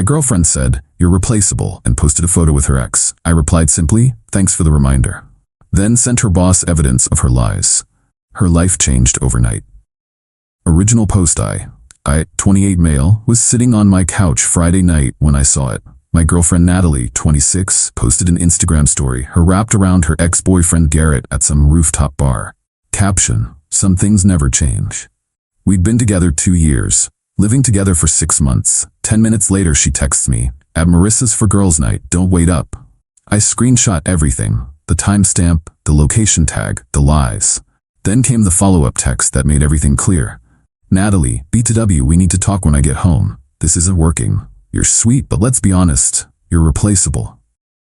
My girlfriend said, "You're replaceable," and posted a photo with her ex. I replied simply, "Thanks for the reminder." Then sent her boss evidence of her lies. Her life changed overnight. Original post: I, 28 male, was sitting on my couch Friday night when I saw it. My girlfriend Natalie, 26, posted an Instagram story, her wrapped around her ex-boyfriend Garrett at some rooftop bar. Caption: "Some things never change." We'd been together 2 years, living together for 6 months. 10 minutes later she texts me, "At Marissa's for girls' night, don't wait up." I screenshot everything, the timestamp, the location tag, the lies. Then came the follow-up text that made everything clear. "Natalie, BTW, we need to talk when I get home. This isn't working. You're sweet, but let's be honest, you're replaceable."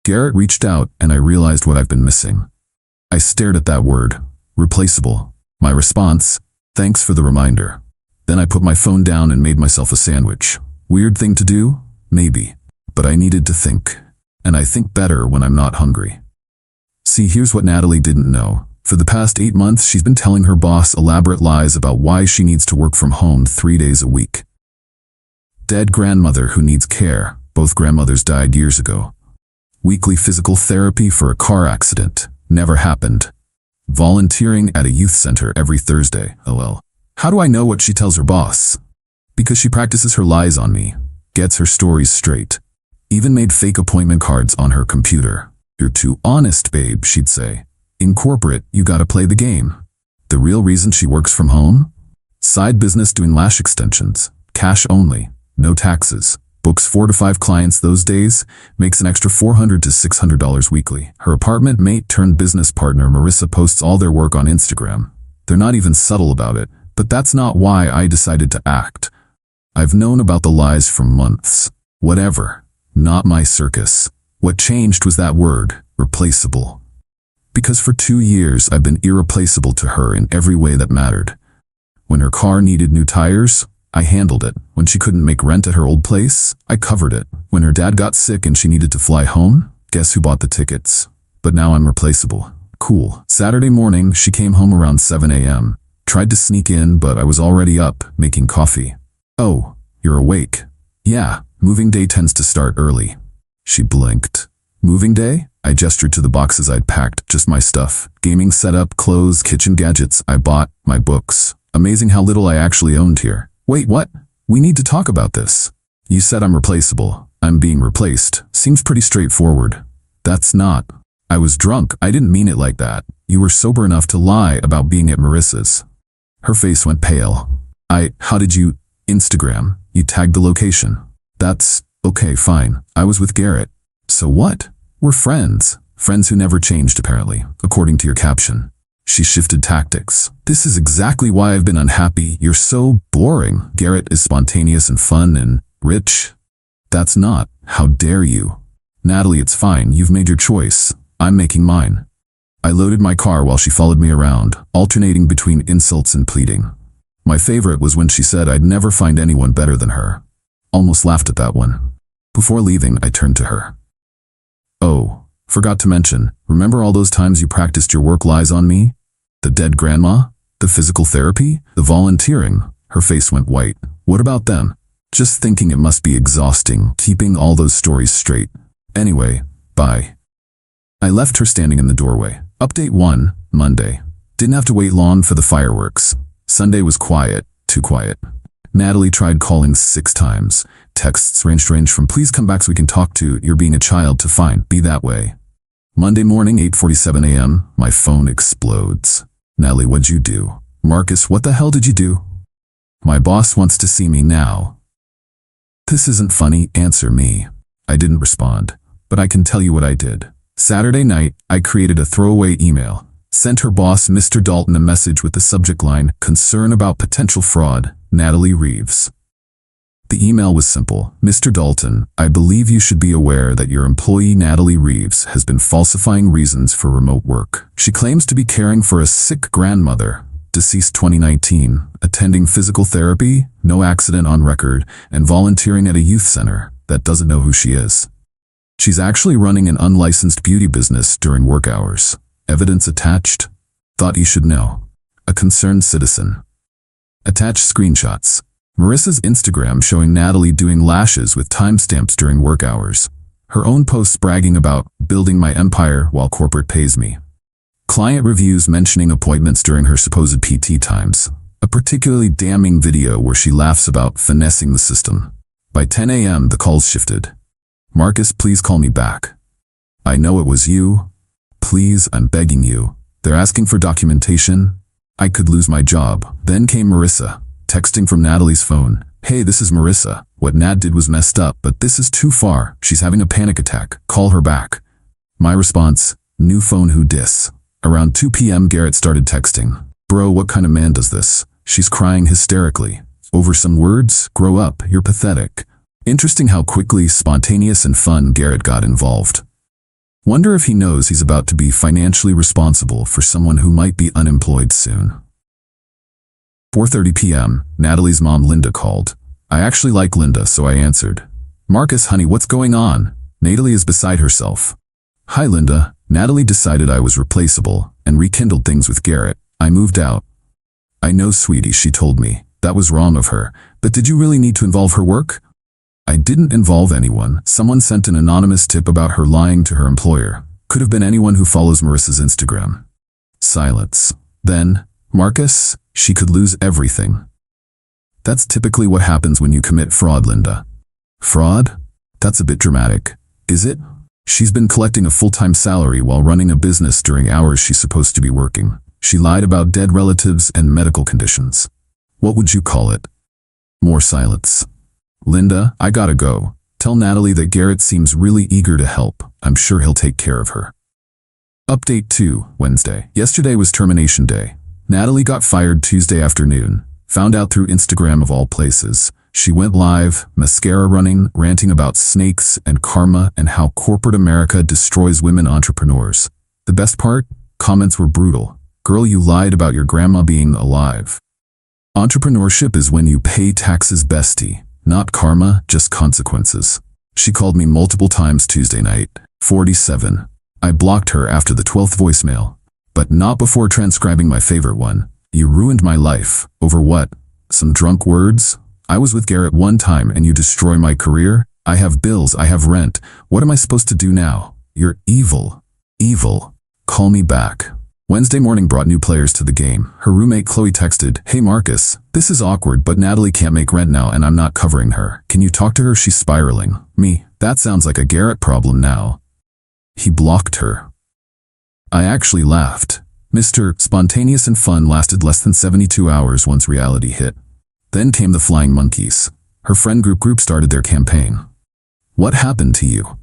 Garrett reached out and I realized what I've been missing. I stared at that word, replaceable. My response: "Thanks for the reminder." Then I put my phone down and made myself a sandwich. Weird thing to do? Maybe. But I needed to think. And I think better when I'm not hungry. See, here's what Natalie didn't know. For the past 8 months, she's been telling her boss elaborate lies about why she needs to work from home 3 days a week. Dead grandmother who needs care. Both grandmothers died years ago. Weekly physical therapy for a car accident. Never happened. Volunteering at a youth center every Thursday. LL. How do I know what she tells her boss? Because she practices her lies on me. Gets her stories straight. Even made fake appointment cards on her computer. "You're too honest, babe," she'd say. "In corporate, you gotta play the game." The real reason she works from home? Side business doing lash extensions. Cash only. No taxes. Books 4 to 5 clients those days. Makes an extra $400 to $600 weekly. Her apartment mate turned business partner Marissa posts all their work on Instagram. They're not even subtle about it, but that's not why I decided to act. I've known about the lies for months. Whatever. Not my circus. What changed was that word, replaceable. Because for 2 years I've been irreplaceable to her in every way that mattered. When her car needed new tires, I handled it. When she couldn't make rent at her old place, I covered it. When her dad got sick and she needed to fly home, guess who bought the tickets? But now I'm replaceable. Cool. Saturday morning, she came home around 7 a.m. Tried to sneak in, but I was already up, making coffee. "Oh, you're awake." "Yeah, moving day tends to start early." She blinked. "Moving day?" I gestured to the boxes I'd packed, just my stuff. Gaming setup, clothes, kitchen gadgets I bought, my books. Amazing how little I actually owned here. "Wait, what? We need to talk about this." "You said I'm replaceable. I'm being replaced. Seems pretty straightforward." "That's not." "I was drunk. I didn't mean it like that. You were sober enough to lie about being at Marissa's." Her face went pale. How did you?" "Instagram. You tagged the location." "That's okay, fine. I was with Garrett." "So what?" "We're friends. Friends who never changed, apparently, according to your caption." She shifted tactics. "This is exactly why I've been unhappy. You're so boring. Garrett is spontaneous and fun and rich." "That's not. How dare you?" "Natalie, it's fine. You've made your choice. I'm making mine." I loaded my car while she followed me around, alternating between insults and pleading. My favorite was when she said I'd never find anyone better than her. Almost laughed at that one. Before leaving, I turned to her. "Oh, forgot to mention, remember all those times you practiced your work lies on me? The dead grandma? The physical therapy? The volunteering?" Her face went white. "What about them?" "Just thinking it must be exhausting, keeping all those stories straight. Anyway, bye." I left her standing in the doorway. Update 1, Monday. Didn't have to wait long for the fireworks. Sunday was quiet, too quiet. Natalie tried calling 6 times. Texts ranged from "please come back so we can talk" to "you're being a child" to "fine, be that way." Monday morning, 8:47 a.m., my phone explodes. "Natalie, what'd you do?" "Marcus, what the hell did you do?" "My boss wants to see me now." "This isn't funny, answer me." I didn't respond, but I can tell you what I did. Saturday night, I created a throwaway email. Sent her boss, Mr. Dalton, a message with the subject line, "Concern about potential fraud, Natalie Reeves." The email was simple. "Mr. Dalton, I believe you should be aware that your employee Natalie Reeves has been falsifying reasons for remote work. She claims to be caring for a sick grandmother, deceased 2019, attending physical therapy, no accident on record, and volunteering at a youth center that doesn't know who she is. She's actually running an unlicensed beauty business during work hours. Evidence attached. Thought you should know. A concerned citizen." Attached screenshots. Marissa's Instagram showing Natalie doing lashes with timestamps during work hours. Her own posts bragging about building my empire while corporate pays me. Client reviews mentioning appointments during her supposed PT times. A particularly damning video where she laughs about finessing the system. By 10 a.m. the calls shifted. Marcus, please call me back. I know it was you. Please, I'm begging you. They're asking for documentation. I could lose my job. Then came Marissa, texting from Natalie's phone. Hey, this is Marissa. What Nat did was messed up, but this is too far. She's having a panic attack. Call her back. My response, new phone, who dis? Around 2 p.m. Garrett started texting. Bro, what kind of man does this? She's crying hysterically. Over some words? Grow up, you're pathetic. Interesting how quickly, spontaneous and fun Garrett got involved. Wonder if he knows he's about to be financially responsible for someone who might be unemployed soon. 4:30 p.m., Natalie's mom Linda called. I actually like Linda, so I answered. Marcus, honey, what's going on? Natalie is beside herself. Hi, Linda. Natalie decided I was replaceable and rekindled things with Garrett. I moved out. I know, sweetie, she told me. That was wrong of her. But did you really need to involve her work? I didn't involve anyone. Someone sent an anonymous tip about her lying to her employer. Could have been anyone who follows Marissa's Instagram. Silence. Then, Marcus, she could lose everything. That's typically what happens when you commit fraud, Linda. Fraud? That's a bit dramatic. Is it? She's been collecting a full-time salary while running a business during hours she's supposed to be working. She lied about dead relatives and medical conditions. What would you call it? More silence. Linda, I gotta go. Tell Natalie that Garrett seems really eager to help. I'm sure he'll take care of her. Update 2, Wednesday. Yesterday was termination day. Natalie got fired Tuesday afternoon. Found out through Instagram of all places. She went live, mascara running, ranting about snakes and karma and how corporate America destroys women entrepreneurs. The best part? Comments were brutal. Girl, you lied about your grandma being alive. Entrepreneurship is when you pay taxes, bestie. Not karma, just consequences. She called me multiple times Tuesday night. 47. I blocked her after the 12th voicemail. But not before transcribing my favorite one. You ruined my life. Over what? Some drunk words? I was with Garrett one time and you destroy my career? I have bills, I have rent. What am I supposed to do now? You're evil. Evil. Call me back. Wednesday morning brought new players to the game. Her roommate Chloe texted, Hey Marcus, this is awkward but Natalie can't make rent now and I'm not covering her. Can you talk to her? She's spiraling. Me, that sounds like a Garrett problem now. He blocked her. I actually laughed. Mr. Spontaneous and fun lasted less than 72 hours once reality hit. Then came the flying monkeys. Her friend group started their campaign. What happened to you?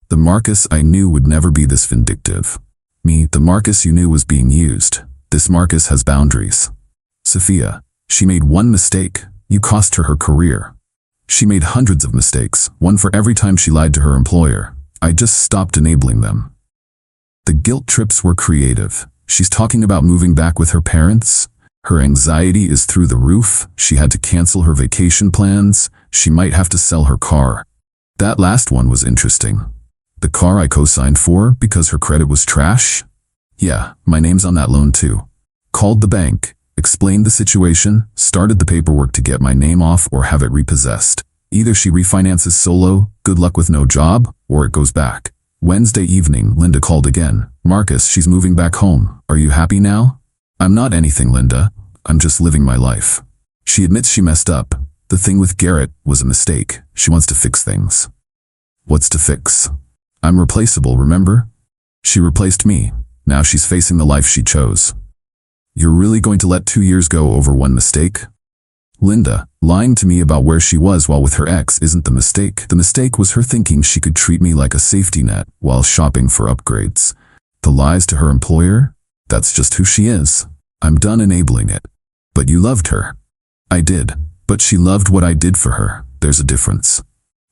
The Marcus I knew would never be this vindictive. Me, the Marcus you knew was being used. This Marcus has boundaries. Sophia, she made one mistake. You cost her her career. She made hundreds of mistakes, one for every time she lied to her employer. I just stopped enabling them. The guilt trips were creative. She's talking about moving back with her parents. Her anxiety is through the roof. She had to cancel her vacation plans. She might have to sell her car. That last one was interesting. The car I co-signed for because her credit was trash? Yeah, my name's on that loan too. Called the bank, explained the situation, started the paperwork to get my name off or have it repossessed. Either she refinances solo, good luck with no job, or it goes back. Wednesday evening, Linda called again. Marcus, she's moving back home. Are you happy now? I'm not anything, Linda. I'm just living my life. She admits she messed up. The thing with Garrett was a mistake. She wants to fix things. What's to fix? I'm replaceable, remember? She replaced me. Now she's facing the life she chose. You're really going to let 2 years go over one mistake? Linda, lying to me about where she was while with her ex isn't the mistake. The mistake was her thinking she could treat me like a safety net while shopping for upgrades. The lies to her employer? That's just who she is. I'm done enabling it. But you loved her. I did. But she loved what I did for her. There's a difference.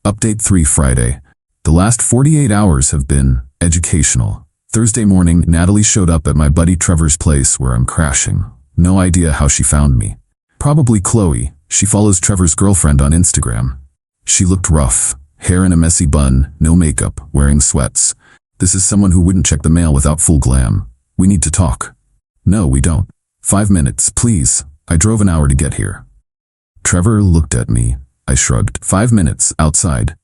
Update 3 Friday. The last 48 hours have been educational. Thursday morning, Natalie showed up at my buddy Trevor's place where I'm crashing. No idea how she found me. Probably Chloe. She follows Trevor's girlfriend on Instagram. She looked rough. Hair in a messy bun, no makeup, wearing sweats. This is someone who wouldn't check the mail without full glam. We need to talk. No, we don't. 5 minutes, please. I drove an hour to get here. Trevor looked at me. I shrugged. 5 minutes, outside.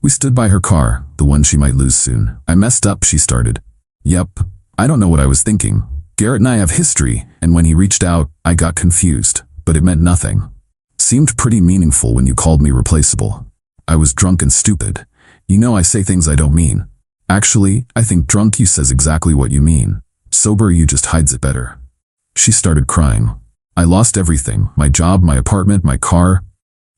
We stood by her car, the one she might lose soon. I messed up, she started. Yep. I don't know what I was thinking. Garrett and I have history, and when he reached out, I got confused, but it meant nothing. Seemed pretty meaningful when you called me replaceable. I was drunk and stupid. You know I say things I don't mean. Actually, I think drunk you says exactly what you mean. Sober you just hides it better. She started crying. I lost everything, my job, my apartment, my car.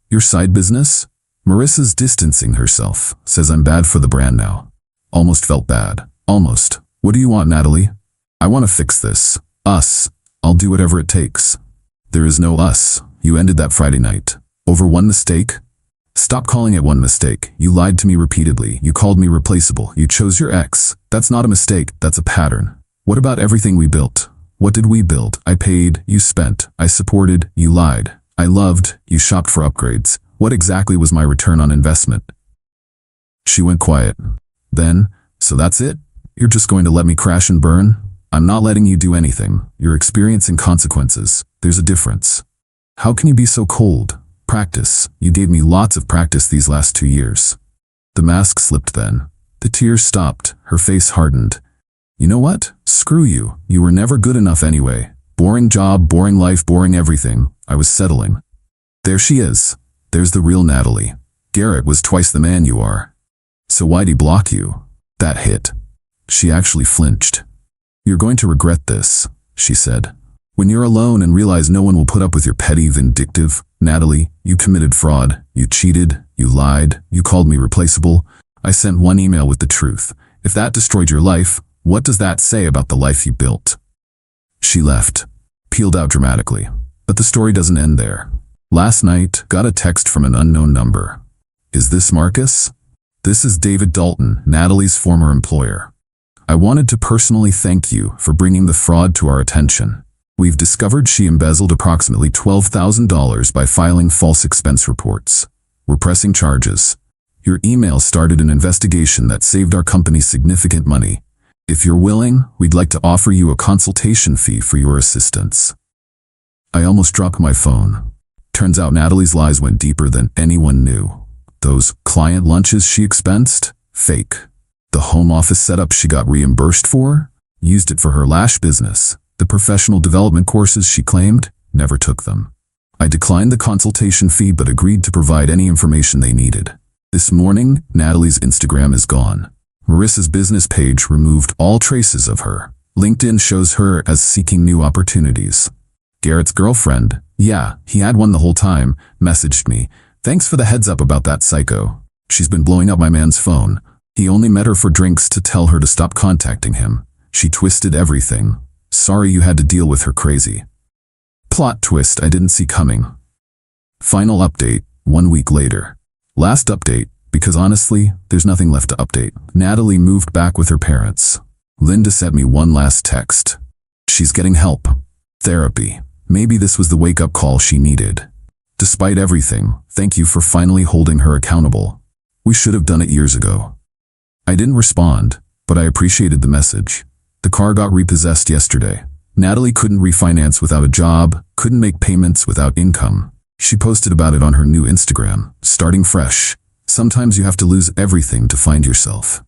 Your side business? Marissa's distancing herself, says I'm bad for the brand now. Almost felt bad. Almost. What do you want, Natalie? I want to fix this. Us. I'll do whatever it takes. There is no us. You ended that Friday night. Over one mistake? Stop calling it one mistake. You lied to me repeatedly. You called me replaceable. You chose your ex. That's not a mistake. That's a pattern. What about everything we built? What did we build? I paid. You spent. I supported. You lied. I loved. You shopped for upgrades. What exactly was my return on investment? She went quiet. Then, so that's it? You're just going to let me crash and burn? I'm not letting you do anything. You're experiencing consequences. There's a difference. How can you be so cold? Practice. You gave me lots of practice these last 2 years. The mask slipped then. The tears stopped. Her face hardened. You know what? Screw you. You were never good enough anyway. Boring job, boring life, boring everything. I was settling. There she is. There's the real Natalie. Garrett was twice the man you are. So why'd he block you? That hit. She actually flinched. You're going to regret this, she said. When you're alone and realize no one will put up with your petty, vindictive, Natalie, you committed fraud, you cheated, you lied, you called me replaceable. I sent one email with the truth. If that destroyed your life, what does that say about the life you built? She left, peeled out dramatically. But the story doesn't end there. Last night, got a text from an unknown number. Is this Marcus? This is David Dalton, Natalie's former employer. I wanted to personally thank you for bringing the fraud to our attention. We've discovered she embezzled approximately $12,000 by filing false expense reports. We're pressing charges. Your email started an investigation that saved our company significant money. If you're willing, we'd like to offer you a consultation fee for your assistance. I almost dropped my phone. Turns out Natalie's lies went deeper than anyone knew. Those client lunches she expensed? Fake. The home office setup she got reimbursed for? Used it for her lash business. The professional development courses she claimed? Never took them. I declined the consultation fee but agreed to provide any information they needed. This morning, Natalie's Instagram is gone. Marissa's business page removed all traces of her. LinkedIn shows her as seeking new opportunities. Garrett's girlfriend, yeah, he had one the whole time, messaged me. Thanks for the heads up about that psycho. She's been blowing up my man's phone. He only met her for drinks to tell her to stop contacting him. She twisted everything. Sorry you had to deal with her crazy. Plot twist I didn't see coming. Final update, 1 week later. Last update, because honestly, there's nothing left to update. Natalie moved back with her parents. Linda sent me one last text. She's getting help. Therapy. Maybe this was the wake-up call she needed. Despite everything, thank you for finally holding her accountable. We should have done it years ago. I didn't respond, but I appreciated the message. The car got repossessed yesterday. Natalie couldn't refinance without a job, couldn't make payments without income. She posted about it on her new Instagram, starting fresh. Sometimes you have to lose everything to find yourself.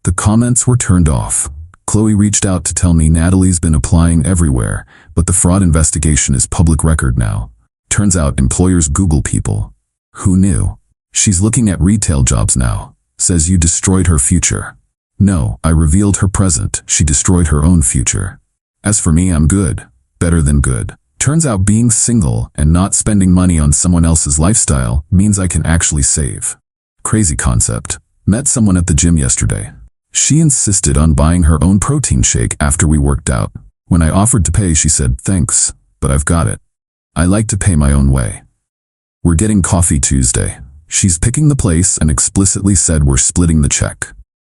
The comments were turned off. Chloe reached out to tell me Natalie's been applying everywhere, but the fraud investigation is public record now. Turns out employers Google people. Who knew? She's looking at retail jobs now. Says you destroyed her future. No, I revealed her present. She destroyed her own future. As for me, I'm good. Better than good. Turns out being single and not spending money on someone else's lifestyle means I can actually save. Crazy concept. Met someone at the gym yesterday. She insisted on buying her own protein shake after we worked out. When I offered to pay, she said, thanks, but I've got it. I like to pay my own way. We're getting coffee Tuesday. She's picking the place and explicitly said we're splitting the check.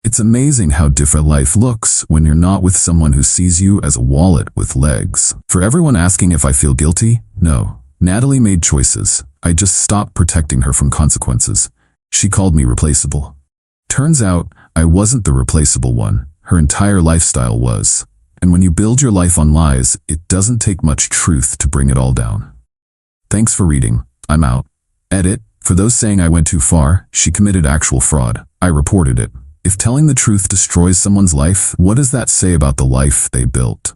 It's amazing how different life looks when you're not with someone who sees you as a wallet with legs. For everyone asking if I feel guilty, no. Natalie made choices. I just stopped protecting her from consequences. She called me replaceable. Turns out, I wasn't the replaceable one. Her entire lifestyle was. And when you build your life on lies, it doesn't take much truth to bring it all down. Thanks for reading. I'm out. Edit. For those saying I went too far, she committed actual fraud. I reported it. If telling the truth destroys someone's life, what does that say about the life they built?